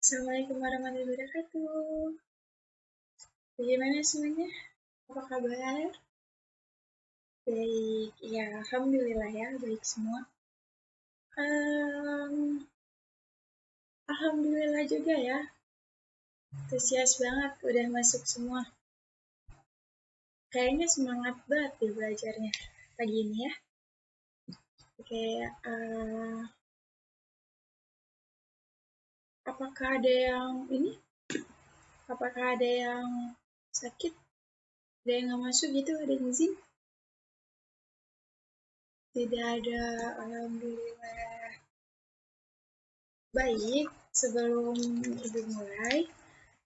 Assalamualaikum warahmatullahi wabarakatuh. Bagaimana semuanya? Apa kabar? Baik, ya alhamdulillah ya, baik semua. Alhamdulillah juga ya, antusias banget udah masuk semua. Kayaknya semangat banget deh belajarnya pagi ini ya. Oke, apakah ada yang ini? Apakah ada yang sakit? Ada yang nggak masuk gitu? Ada yang izin? Tidak ada, alhamdulillah. Baik, sebelum ibu mulai,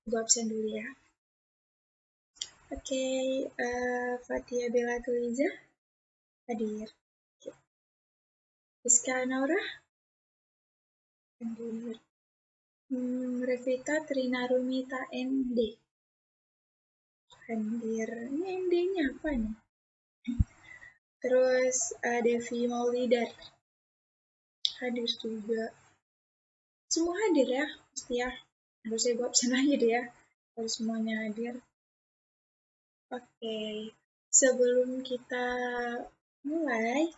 ibu absen dulu ya. Oke, Fatia Bella Tuliza hadir. Rizka Naura hadir. Revita Trina Rumita ND hadir. Ini ND-nya apa nih? Terus Devi Maulidar hadir juga. Semua hadir ya, pasti ya. Harusnya ibu absen aja deh ya, harus semuanya hadir. Oke, sebelum kita mulai,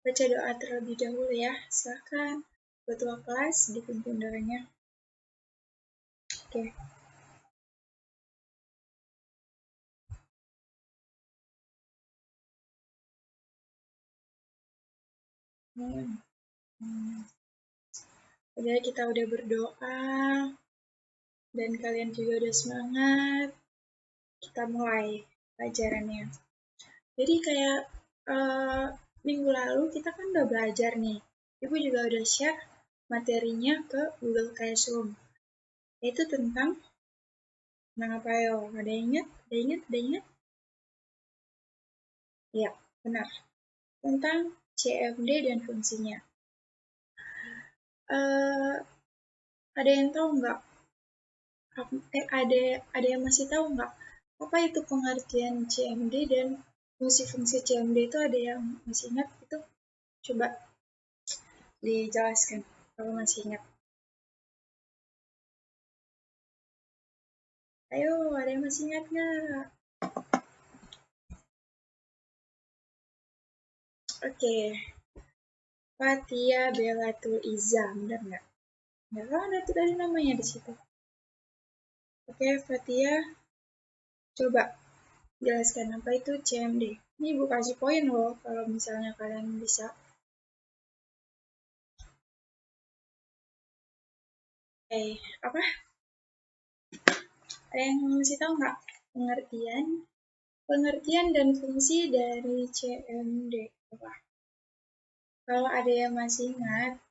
baca doa terlebih dahulu ya. Silakan ketua kelas dipimpin doanya. Oke. Udah, kita udah berdoa dan kalian juga udah semangat. Kita mulai pelajarannya. Jadi kayak minggu lalu kita kan udah belajar nih. Ibu juga udah share materinya ke Google Classroom. Yaitu tentang apa ya? Ada yang ingat? Ada ingat? Ya, benar. Tentang CMD dan fungsinya. Ada yang tahu nggak? Ada yang masih tahu nggak? Apa itu pengertian CMD dan fungsi-fungsi CMD itu ada yang masih ingat itu? Coba dijelaskan kalau masih ingat. Ayo, ada yang masih ingat nggak? Oke. Fatia Bella Tuliza, benar nggak? Nggak kan ada tuh dari namanya di situ. Oke, Fatia, coba jelaskan apa itu CMD. Ini ibu kasih poin loh kalau misalnya kalian bisa. Apa? Ada yang masih tahu nggak pengertian dan fungsi dari CMD apa? Kalau ada yang masih ingat,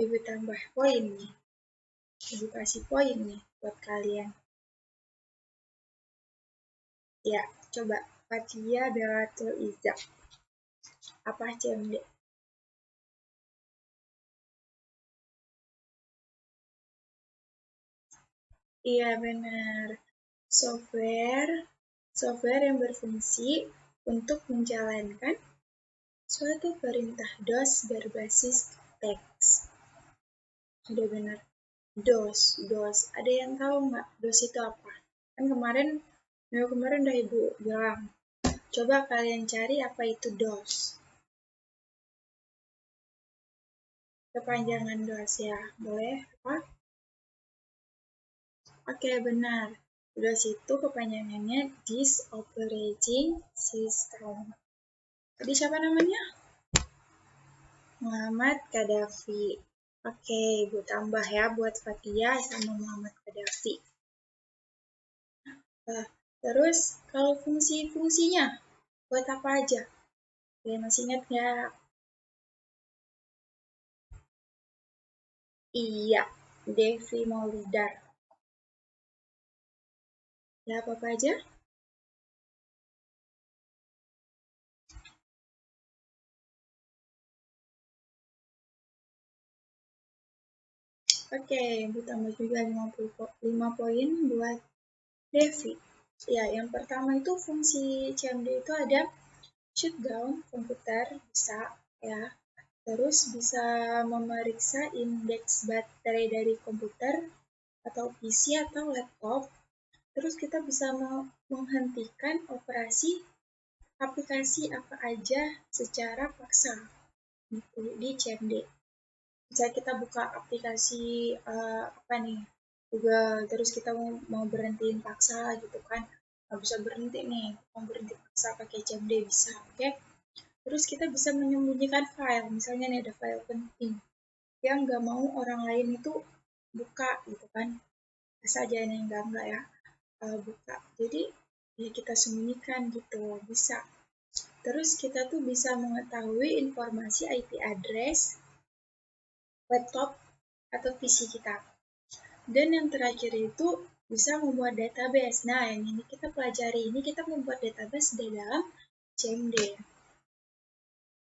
ibu tambah poin nih. Ibu kasih poin nih buat kalian. Ya, coba Fatia Bella Tuliza. Apa CMD? Iya benar. Software yang berfungsi untuk menjalankan suatu perintah DOS berbasis teks. Sudah benar. DOS. Ada yang tahu nggak DOS itu apa? Kan minggu kemarin udah ibu bilang. Coba kalian cari apa itu DOS. Kepanjangan DOS ya, boleh apa? Oke, benar. DOS itu kepanjangannya Disk Operating System. Tadi siapa namanya? Muhammad Qaddafi. Oke, ibu tambah ya buat Fatia sama Muhammad Qaddafi. Terus kalau fungsi-fungsinya buat apa aja? Kalian masih ingat nggak? Iya, Devi Maulidar. Ya, apa aja? Oke, ibu tambah juga 5 poin buat Devi. Ya, yang pertama itu fungsi CMD itu ada shutdown komputer, bisa ya. Terus bisa memeriksa indeks baterai dari komputer atau PC atau laptop. Terus kita bisa menghentikan operasi aplikasi apa aja secara paksa gitu di CMD. Misalnya kita buka aplikasi apa nih, Google, terus kita mau berhentiin paksa gitu kan, nggak bisa berhenti nih, mau berhenti paksa pakai CMD bisa, oke? Terus kita bisa menyembunyikan file, misalnya nih ada file penting yang nggak mau orang lain itu buka gitu kan, bisa aja yang enggak ya buka. Jadi ya kita sembunyikan gitu, bisa. Terus kita tuh bisa mengetahui informasi IP address laptop atau PC kita. Dan yang terakhir itu bisa membuat database. Nah, yang ini kita pelajari. Ini kita membuat database di dalam CMD.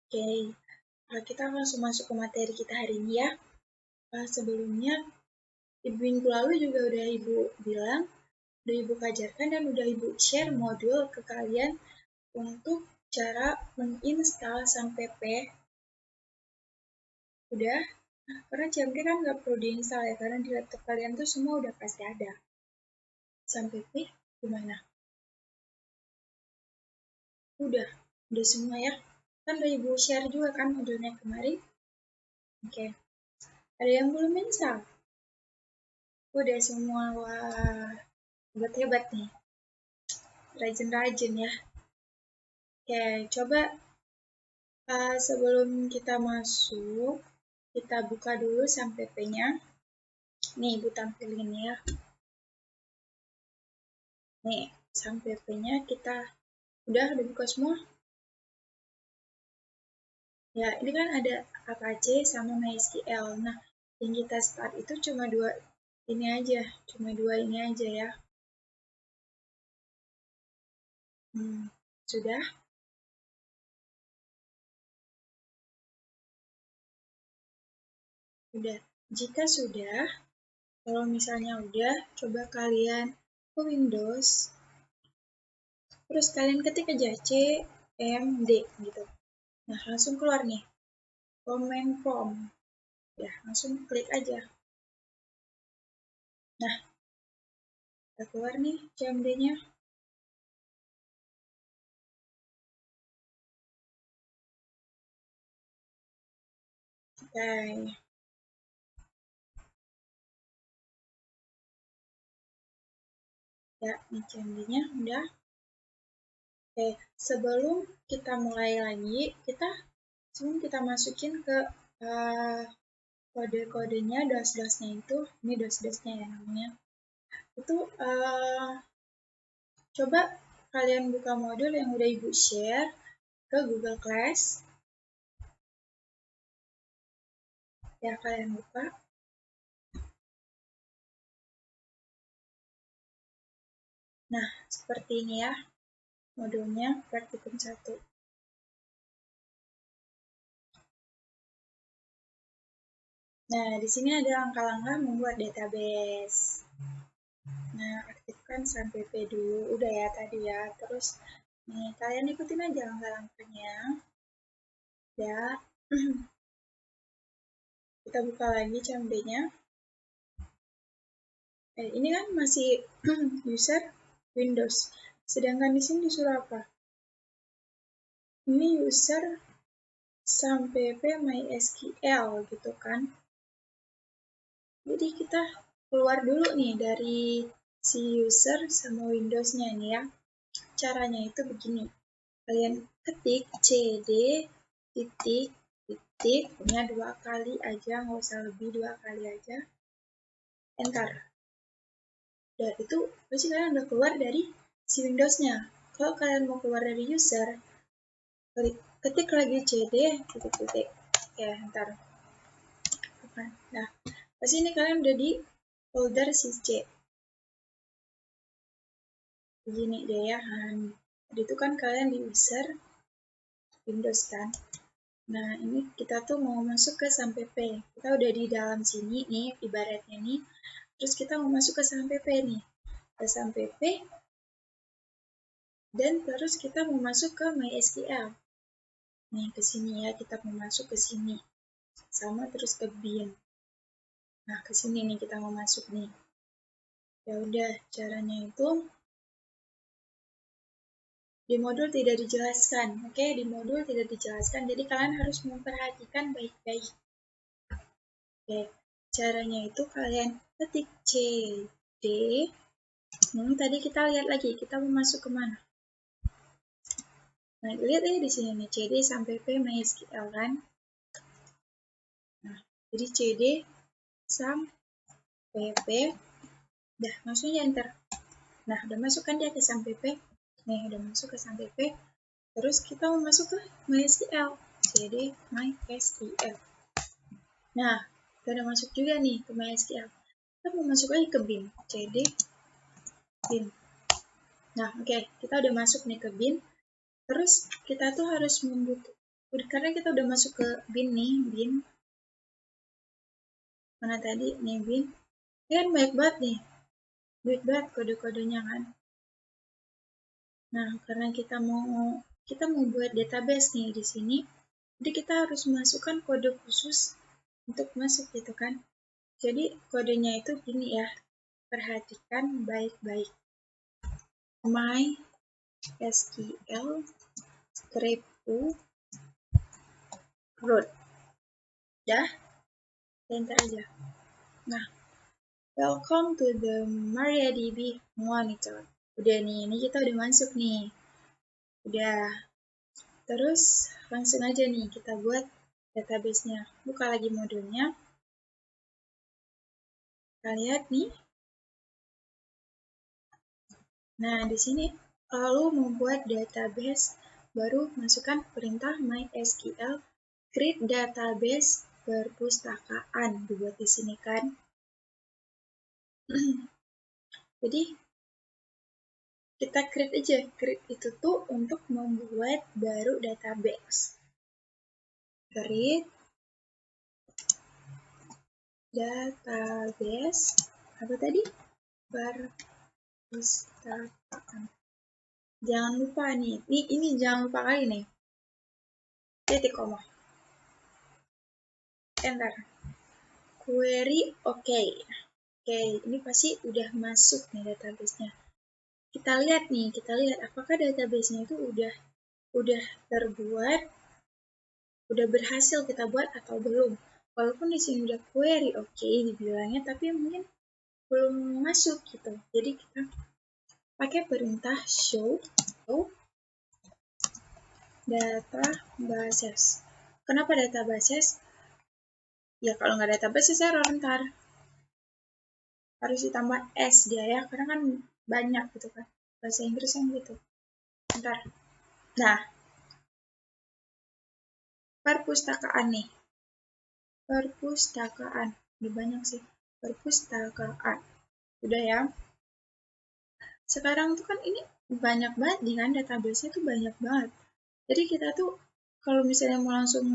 Oke, kita langsung masuk ke materi kita hari ini ya. Sebelumnya, minggu lalu juga udah Ibu bilang, udah Ibu ajarkan dan udah Ibu share modul ke kalian untuk cara menginstal SAMPP. Udah? Karena CMD kan nggak perlu diinstal ya, karena di laptop kalian tuh semua udah pasti ada. SAMPP gimana? Udah semua ya. Kan udah Ibu share juga kan modulnya kemarin. Oke. Ada yang belum install? Udah semua, wah. Hebat-hebat nih. Rajin-rajin ya. Oke, coba sebelum kita masuk, kita buka dulu SAMPP-nya. Nih, Ibu tampilin ya. Nih, SAMPP-nya kita udah buka semua. Ya, ini kan ada Apache sama MySQL. Nah, yang kita start itu cuma dua ini aja ya. Sudah? Udah. Jika sudah, kalau misalnya udah, coba kalian ke Windows, terus kalian ketik aja CMD gitu. Nah, langsung keluar nih, command prompt. Ya, langsung klik aja. Nah, udah keluar nih CMD-nya. Oke. Ya, ini CMD-nya udah. Oke, sebelum kita mulai lagi, sebelum kita masukin ke kode-kodenya, dos-dosnya itu, ini dos-dosnya ya namanya. Itu coba kalian buka modul yang udah Ibu share ke Google Class. Ya, kalian buka. Nah, seperti ini ya modulnya praktikum 1. Nah, di sini ada langkah-langkah membuat database. Nah, aktifkan SAMPP dulu. Udah ya tadi ya. Terus nih, kalian ikutin aja langkah-langkahnya. Ya. Kita buka lagi CMD-nya. Ini kan masih user Windows. Sedangkan di sini disuruh apa? Ini user SAMPP MySQL gitu kan. Jadi kita keluar dulu nih dari si user sama Windows-nya nih ya. Caranya itu begini. Kalian ketik cd titik titik, punya 2 kali aja, nggak usah lebih, 2 kali aja. Enter. Dan itu pasti kalian udah keluar dari si Windows-nya. Kalau kalian mau keluar dari user, ketik lagi cd titik-titik. Ya, ntar. Nah, pasti ini kalian udah di folder si C. Begini deh ya. Jadi itu kan kalian di user Windows kan. Nah, ini kita tuh mau masuk ke SAMPP. Kita udah di dalam sini nih, ibaratnya nih. Terus kita mau masuk ke SAMPP nih. Ke SAMPP. Dan terus kita mau masuk ke MySQL. Nih ke sini ya, kita mau masuk ke sini. Sama terus ke bin. Nah, ke sini nih kita mau masuk nih. Ya udah, caranya itu di modul tidak dijelaskan. Oke, di modul tidak dijelaskan. Jadi kalian harus memperhatikan baik-baik. Oke, caranya itu kalian ketik CD. Tadi kita lihat lagi, kita mau masuk kemana? Nah, lihat ya di sini nih, CD sampai P MySQL kan? Nah, jadi CD sampai P, udah maksudnya enter. Nah, udah masuk kan dia ke sampai P. Nih, udah masuk ke sampai P. Terus kita mau masuk ke MySQL. CD MySQL. Nah, kita udah masuk juga nih ke MySQL. Kita mau masuk lagi ke bin. CD bin. Nah, oke, kita udah masuk nih ke bin. Terus kita tuh harus karena kita udah masuk ke bin nih, bin. Mana tadi? Nih bin. Ini kan baik banget nih. Baik banget kode-kodenya kan. Nah, karena kita mau buat database nih di sini. Jadi kita harus masukkan kode khusus untuk masuk gitu kan. Jadi kodenya itu gini ya. Perhatikan baik-baik. MySQL Crepo root. Dah, enter aja. Nah, welcome to the MariaDB monitor. Udah nih, ini kita udah masuk nih. Udah. Terus langsung aja nih kita buat database-nya. Buka lagi modulnya. Kita lihat nih. Nah, di sini lalu membuat database baru masukkan perintah MySQL create database perpustakaan dibuat di sini kan. Jadi kita create aja, create itu tuh untuk membuat baru database. Create database apa tadi? Perpustakaan. Jangan lupa nih, ini jangan lupa kali nih. Titik koma. Enter. Query oke. Oke, ini pasti udah masuk nih database-nya. Kita lihat apakah database-nya itu udah terbuat, udah berhasil kita buat atau belum. Walaupun di sini udah query oke dibilangnya, tapi mungkin belum masuk gitu. Jadi kita pakai perintah show databases. Kenapa databases? Ya kalau nggak databases error ntar. Harus ditambah S dia ya, karena kan banyak gitu kan. Bahasa Inggris yang gitu. Ntar. Nah, perpustakaan nih. Perpustakaan. Ini banyak sih. Perpustakaan. Udah ya. Sekarang tuh kan ini banyak banget nih kan, database-nya tuh banyak banget. Jadi kita tuh kalau misalnya mau langsung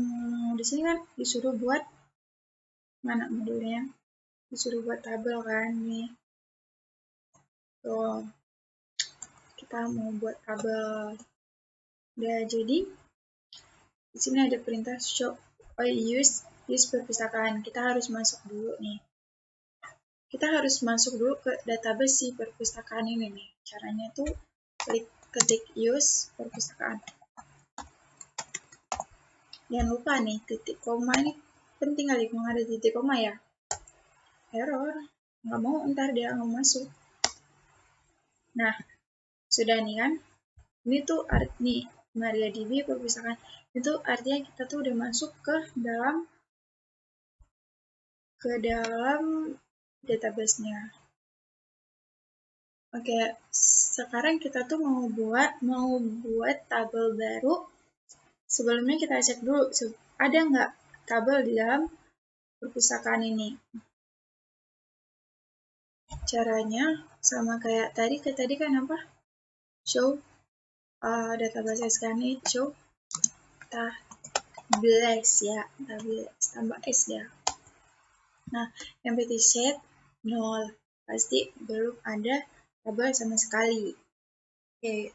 di sini kan disuruh buat mana modulnya? Disuruh buat tabel kan nih. Tuh. Kita mau buat tabel. Udah jadi di sini ada perintah show use perpustakaan. Kita harus masuk dulu nih. Kita harus masuk dulu ke database si perpustakaan ini nih. Caranya tuh ketik use perpustakaan. Jangan lupa nih, titik koma ini penting kali kalau ada titik koma ya. Error. Nggak mau, ntar dia nggak masuk. Nah, sudah nih kan. Ini tuh nih, MariaDB perpustakaan. Itu artinya kita tuh udah masuk ke dalam database-nya. Oke, sekarang kita tuh mau buat tabel baru. Sebelumnya kita cek dulu, ada nggak tabel di dalam perpustakaan ini. Caranya sama kayak tadi kan apa? Show database kan nih, show tables ya, tables tambah S ya. Nah, empty set 0, pasti belum ada tabel sama sekali. Oke,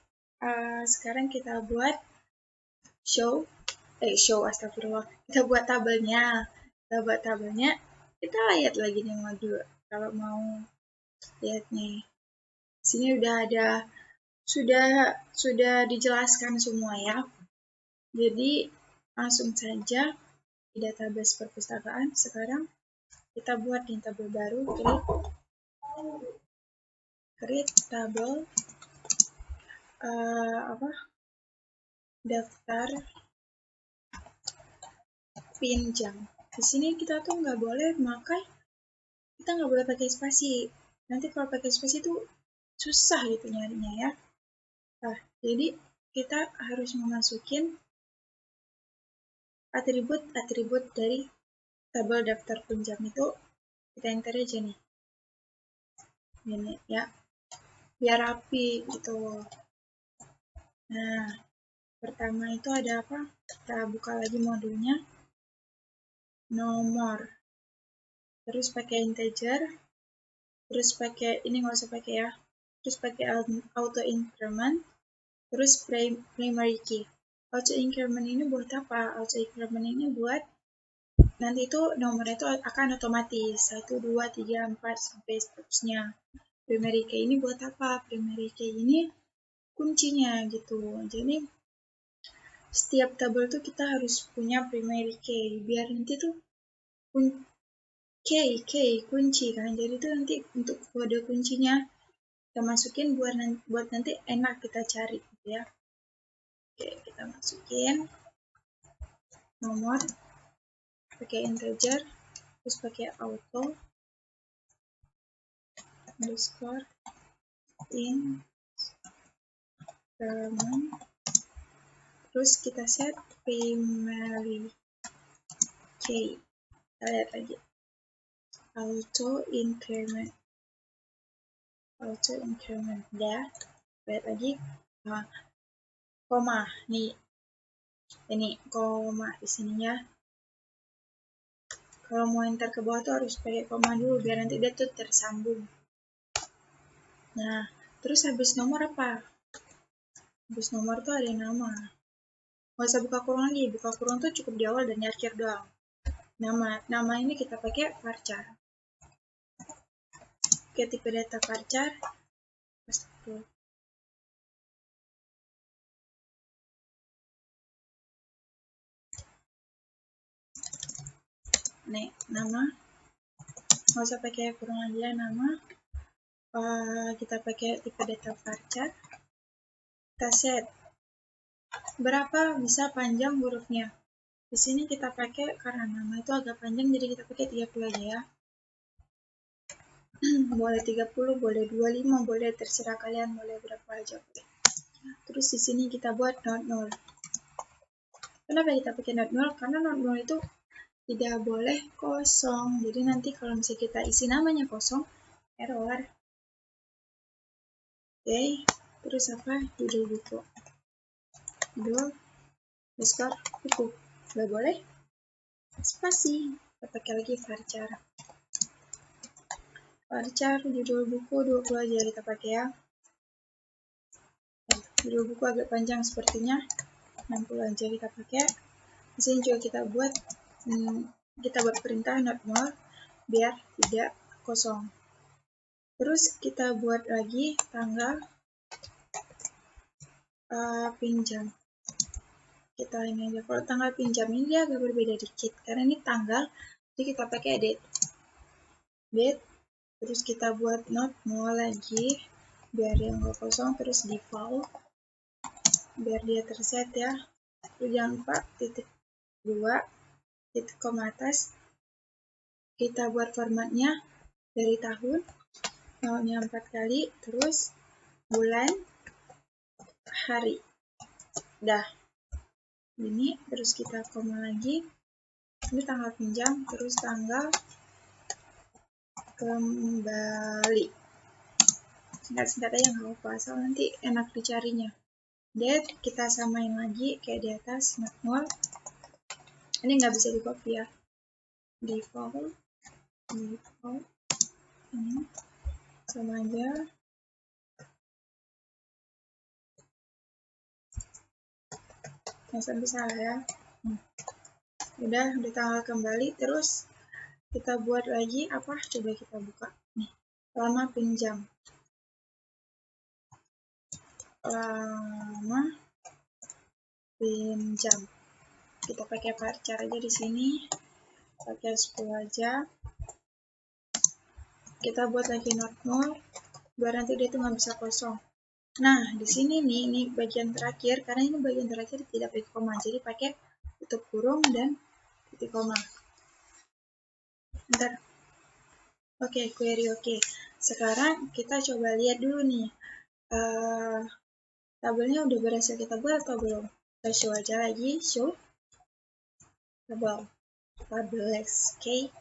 sekarang kita buat show show, astagfirullah. Kita buat tabelnya. Kita lihat lagi nih modul. Kalau mau lihat nih, sini udah ada, sudah dijelaskan semua ya. Jadi langsung saja di database perpustakaan. Sekarang kita buat nih tabel baru, create tabel daftar pinjam. Di sini kita tuh nggak boleh pakai spasi. Nanti kalau pakai spasi itu susah gitu nyarinya ya. Nah, jadi kita harus memasukin atribut dari tabel daftar pinjam itu, kita enter aja nih. Ini ya, biar rapi gitu. Nah, pertama itu ada apa? Kita buka lagi modulnya. Nomor. Terus pakai integer. Terus pakai, ini nggak usah pakai ya. Terus pakai auto increment. Terus primary key. Auto increment ini buat apa? Auto increment ini buat nanti itu nomornya itu akan otomatis 1, 2, 3, 4 sampai seterusnya. Primary key ini buat apa? Primary key ini kuncinya gitu. Jadi setiap tabel tuh kita harus punya primary key biar nanti tuh kunci kan. Jadi tuh nanti untuk kode kuncinya kita masukin buat nanti enak kita cari gitu ya. Oke, kita masukin nomor pakai integer, terus pakai auto underscore increment, terus kita set primary key. Kita lihat lagi auto increment dah. Lihat lagi koma nih, ini koma di sininya. Kalau mau enter ke bawah tuh harus pakai koma dulu biar nanti dia tuh tersambung. Nah, terus habis nomor apa? Habis nomor tuh ada nama. Nggak usah buka kurung lagi, buka kurung tuh cukup di awal dan di akhir doang. Nama ini kita pakai varchar. Oke, tipe data varchar. Nih, nama. Nggak usah pakai kurung lagi ya, nama. Kita pakai tipe data varchar. Kita set berapa bisa panjang hurufnya. Di sini kita pakai karena nama itu agak panjang, jadi kita pakai 30 aja ya. Boleh 30, boleh 25, boleh terserah kalian, boleh berapa aja boleh. Terus di sini kita buat not null. Kenapa kita pakai not null? Karena not null itu tidak boleh kosong. Jadi nanti kalau misalnya kita isi namanya kosong, error. Oke, terus apa? Judul buku. Judul, besar, buku. Nggak boleh spasi. Kita pakai lagi varchar. Varchar judul buku 20 aja kita pakai ya. Judul buku agak panjang sepertinya, 60 aja kita pakai. Di sini juga kita buat perintah not null biar tidak kosong. Terus kita buat lagi tanggal pinjam. Kita ini aja. Kalau tanggal pinjam ini dia agak berbeda dikit karena ini tanggal, jadi kita pakai date. Terus kita buat not null lagi biar dia nggak kosong. Terus default biar dia terset ya. Terus jangan lupa .2 titik koma atas. Kita buat formatnya dari tahun, nolnya 4 kali, terus bulan, hari. Dah. Ini terus kita koma lagi. Ini tanggal pinjam, terus tanggal kembali. Singkat-singkat aja nggak apa-apa, asal nanti enak dicarinya. Date kita samain lagi kayak di atas, not null. Ini nggak bisa di copy ya. Default ini sama aja. Yang sampai salah ya. Udah tanggal kembali. Terus kita buat lagi apa? Coba kita buka nih, lama pinjam. Lama pinjam. Kita pakai varchar aja di sini. Pakai 10 aja. Kita buat lagi not null biar nanti dia tuh nggak bisa kosong. Nah, di sini nih, ini bagian terakhir, karena ini bagian terakhir tidak pakai koma, jadi pakai tutup kurung dan titik koma. Bentar. Oke, query oke. Sekarang kita coba lihat dulu nih. Tabelnya udah berhasil kita buat atau belum? Kita show aja lagi, show tabel. Tabeles, oke.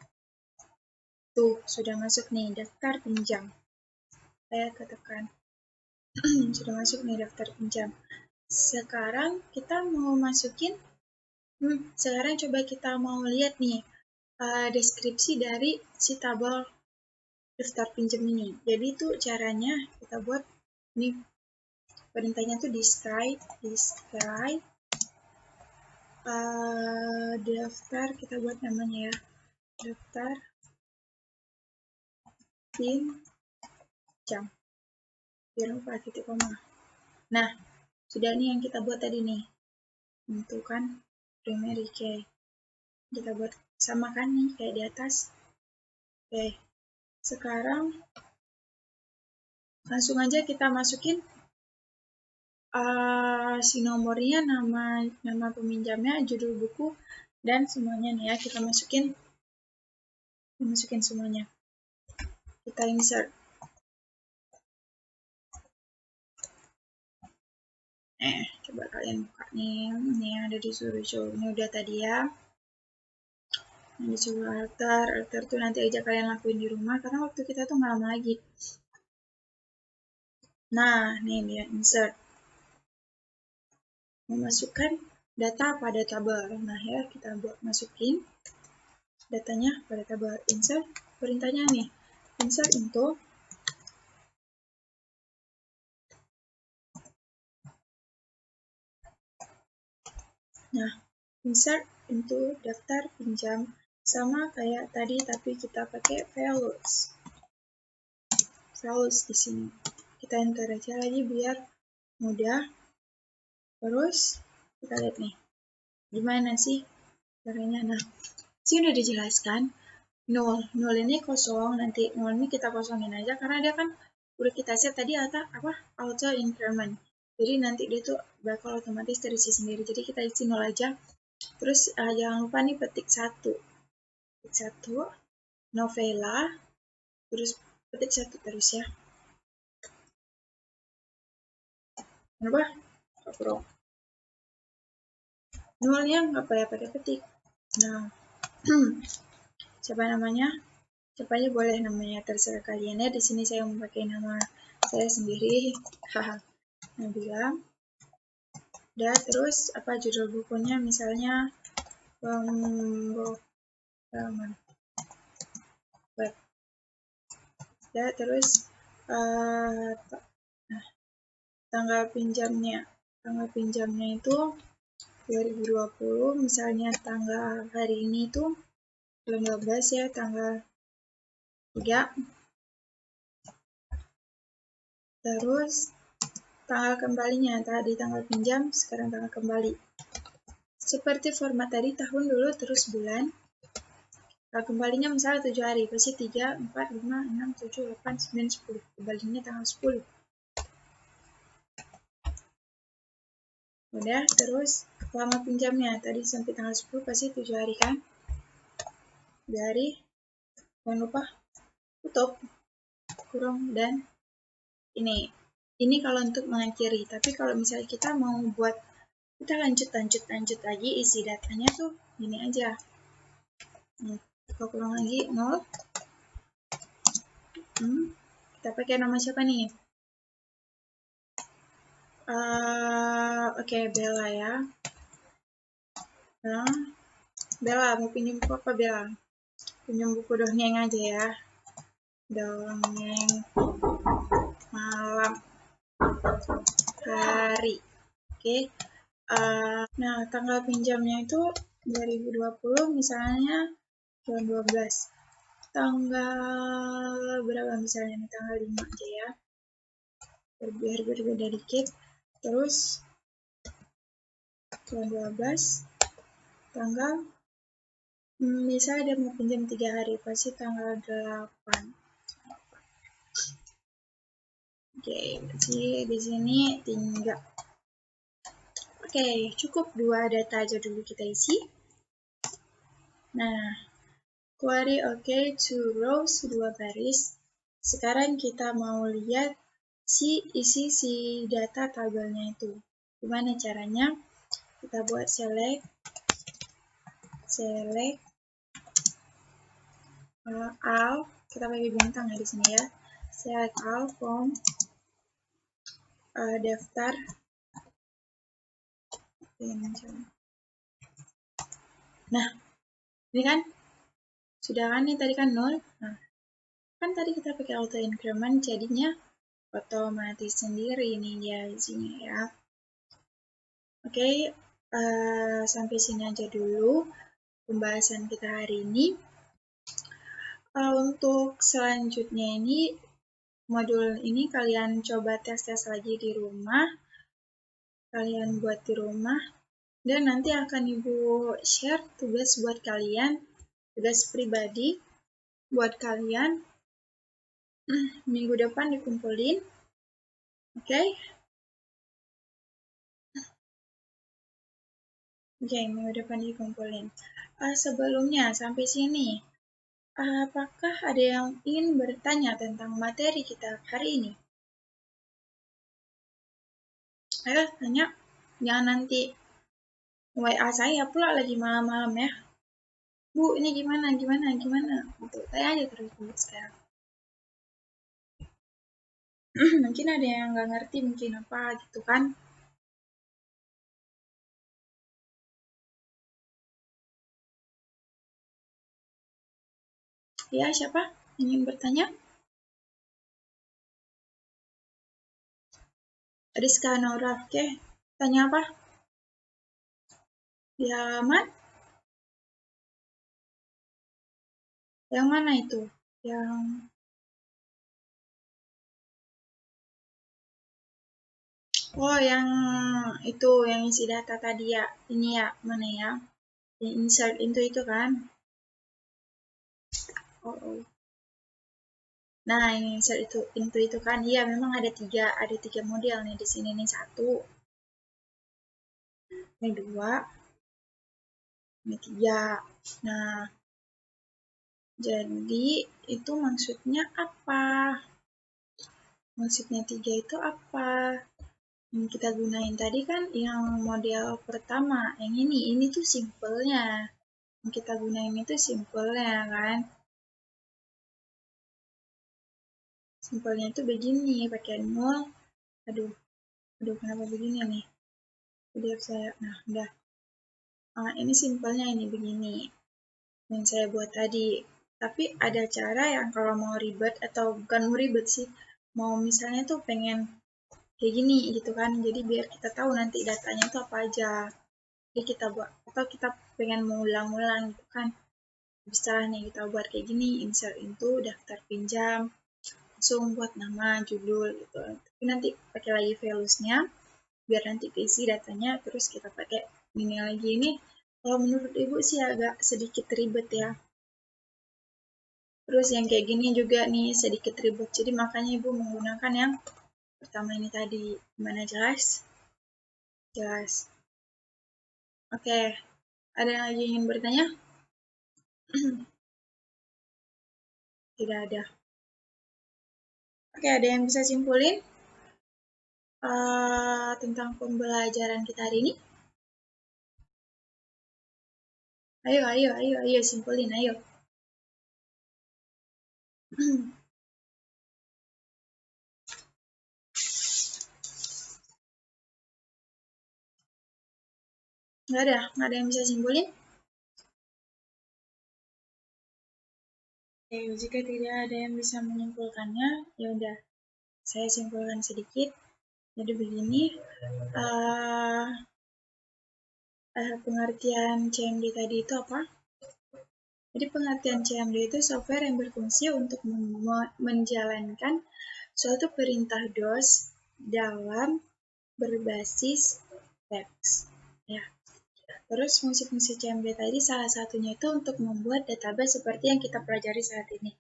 Tuh, sudah masuk nih, daftar pinjam. Saya ketekan. Sudah masuk nih daftar pinjam. Sekarang kita mau masukin, sekarang coba kita mau lihat nih, deskripsi dari si tabel daftar pinjam ini. Jadi itu caranya kita buat ini, perintahnya tuh describe daftar, kita buat namanya ya, daftar pinjam, biar lupa titik koma. Nah, sudah nih yang kita buat tadi nih, tentukan primary key. Kita buat sama kan nih kayak di atas. Oke, sekarang langsung aja kita masukin si nomornya, nama peminjamnya, judul buku, dan semuanya nih ya, kita masukin semuanya. Kita insert. Coba kalian buka nih, ini ada di show. Ini udah tadi ya. Ini coba alter tuh nanti aja kalian lakuin di rumah, karena waktu kita tuh nggak lama lagi. Nah, nih dia insert. Memasukkan data pada tabel. Nah ya, kita buat masukin datanya pada tabel. Insert, perintahnya nih, insert untuk insert into daftar pinjam, sama kayak tadi tapi kita pakai values di sini. Kita enter aja lagi biar mudah. Terus kita lihat nih, gimana sih caranya. Nah, sini udah dijelaskan, nol ini kosong, nanti nol ini kita kosongin aja karena dia kan udah kita set tadi auto increment. Jadi nanti dia tuh bakal otomatis terisi sendiri. Jadi kita isi nol aja. Terus jangan lupa nih petik satu novela, terus petik satu terus ya. Kenapa? Pro. Nolnya nggak pakai petik. Nah, siapa namanya? Siapa aja boleh namanya, terserah kalian ya. Di sini saya memakai nama saya sendiri. Haha. Nabila. Dan terus apa judul bukunya, misalnya pemrograman web. Dan terus tanggal pinjamnya itu 2020, misalnya tanggal hari ini itu bulan 12 ya, tanggal 3. Terus tanggal kembalinya, tadi tanggal pinjam, sekarang tanggal kembali. Seperti format tadi, tahun dulu terus bulan. Tanggal kembalinya misalnya 7 hari, pasti 3, 4, 5, 6, 7, 8, 9, 10. Kembalinya tanggal 10. Udah, terus lama pinjamnya, tadi sampai tanggal 10 pasti 7 hari kan? Dari, jangan lupa tutup kurung dan ini kalau untuk mengakhiri. Tapi kalau misalnya kita mau buat, kita lanjut lagi, isi datanya tuh gini aja. Kita kurang lagi 0. Kita pakai nama siapa nih? Oke, Bella ya. Nah, Bella mau pinjam buku apa, Bella? Pinjam buku dongeng aja ya. Dongeng malam hari. Oke, Nah, tanggal pinjamnya itu 2020 misalnya jam 12. Tanggal berapa misalnya nih, tanggal 5 aja ya. Biar berbeda dikit. Terus jam 12 tanggal misalnya dia mau pinjam 3 hari, pasti tanggal 8. Oke, berarti di sini tinggal. Oke, cukup 2 data aja dulu kita isi. Nah, query oke, 2 rows, 2 baris. Sekarang kita mau lihat isi si data tabelnya itu. Gimana caranya? Kita buat select all, kita pakai bintang ya di sini ya. Select all from daftar. Nah, ini kan sudah kan, nih tadi kan 0. Nah, kan tadi kita pakai auto increment, jadinya otomatis sendiri ini dia isinya ya. Oke, sampai sini aja dulu pembahasan kita hari ini. Untuk selanjutnya ini, modul ini kalian coba tes-tes lagi di rumah. Kalian buat di rumah. Dan nanti akan Ibu share tugas buat kalian, tugas pribadi buat kalian. Minggu depan dikumpulin. Oke? Oke, minggu depan dikumpulin. Sebelumnya, sampai sini, apakah ada yang ingin bertanya tentang materi kita hari ini? Ayo, tanya. Jangan nanti WA saya pula lagi malam-malam ya. Bu, ini gimana? Gitu. Tanya aja terus Bu sekarang. Mungkin ada yang nggak ngerti, mungkin apa gitu kan. Ya, siapa ingin bertanya? Rizka Nora, oke. Tanya apa? Di halaman? Yang mana itu? Yang yang itu, yang isi data tadi ya. Ini ya, mana ya? Yang insert itu kan? Oh. Nah, yang insert itu kan? Iya, memang ada tiga model nih di sini nih, 1, ini 2, ini 3. Nah, jadi itu maksudnya apa? Maksudnya 3 itu apa? Yang kita gunain tadi kan yang model pertama, yang ini tuh simpelnya. Yang kita gunain itu simpelnya kan. Simpelnya itu begini, pakai 0. Aduh, kenapa begini nih? Lihat saya. Nah, udah. Ini simpelnya ini begini. Yang saya buat tadi. Tapi ada cara yang kalau mau ribet, atau bukan mau ribet sih, mau misalnya tuh pengen kayak gini gitu kan. Jadi biar kita tahu nanti datanya tuh apa aja. Jadi kita buat, atau kita pengen mengulang-ulang gitu kan. Misalnya kita buat kayak gini, insert itu daftar pinjam, langsung buat nama, judul gitu. Tapi nanti pakai lagi values-nya, biar nanti keisi datanya, terus kita pakai ini lagi. Ini kalau menurut Ibu sih agak sedikit ribet ya. Terus yang kayak gini juga nih sedikit ribet, jadi makanya Ibu menggunakan yang pertama ini tadi. Gimana, jelas? Jelas. Oke, ada yang lagi ingin bertanya? Tidak ada. Oke, ada yang bisa simpulin tentang pembelajaran kita hari ini? Ayo, simpulin, ayo. Nggak ada yang bisa simpulin? Oke, jika tidak ada yang bisa menyimpulkannya, ya udah, saya simpulkan sedikit. Jadi begini, pengertian CMD tadi itu apa? Jadi pengertian CMD itu software yang berfungsi untuk menjalankan suatu perintah DOS dalam berbasis teks. Ya. Terus fungsi-fungsi CMD tadi salah satunya itu untuk membuat database seperti yang kita pelajari saat ini.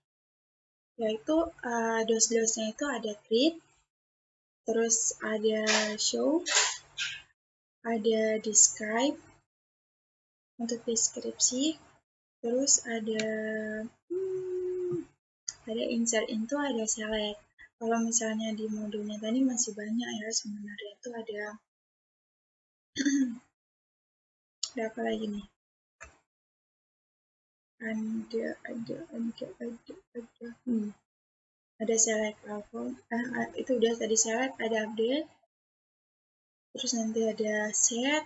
Yaitu DOS-DOS-nya itu ada create, terus ada show, ada describe untuk deskripsi, terus ada insert itu, ada select. Kalau misalnya di modulnya tadi masih banyak ya sebenarnya, itu ada apa lagi nih? Ada select level, itu udah tadi select, ada update, terus nanti ada set,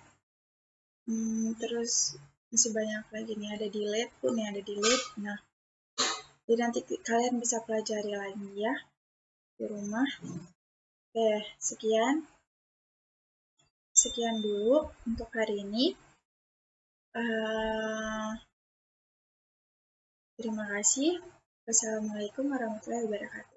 terus masih banyak lagi nih, ada delete pun ya, ada delete. Nah, jadi nanti kalian bisa pelajari lagi ya di rumah. Oke, sekian dulu untuk hari ini. Terima kasih. Wassalamualaikum warahmatullahi wabarakatuh.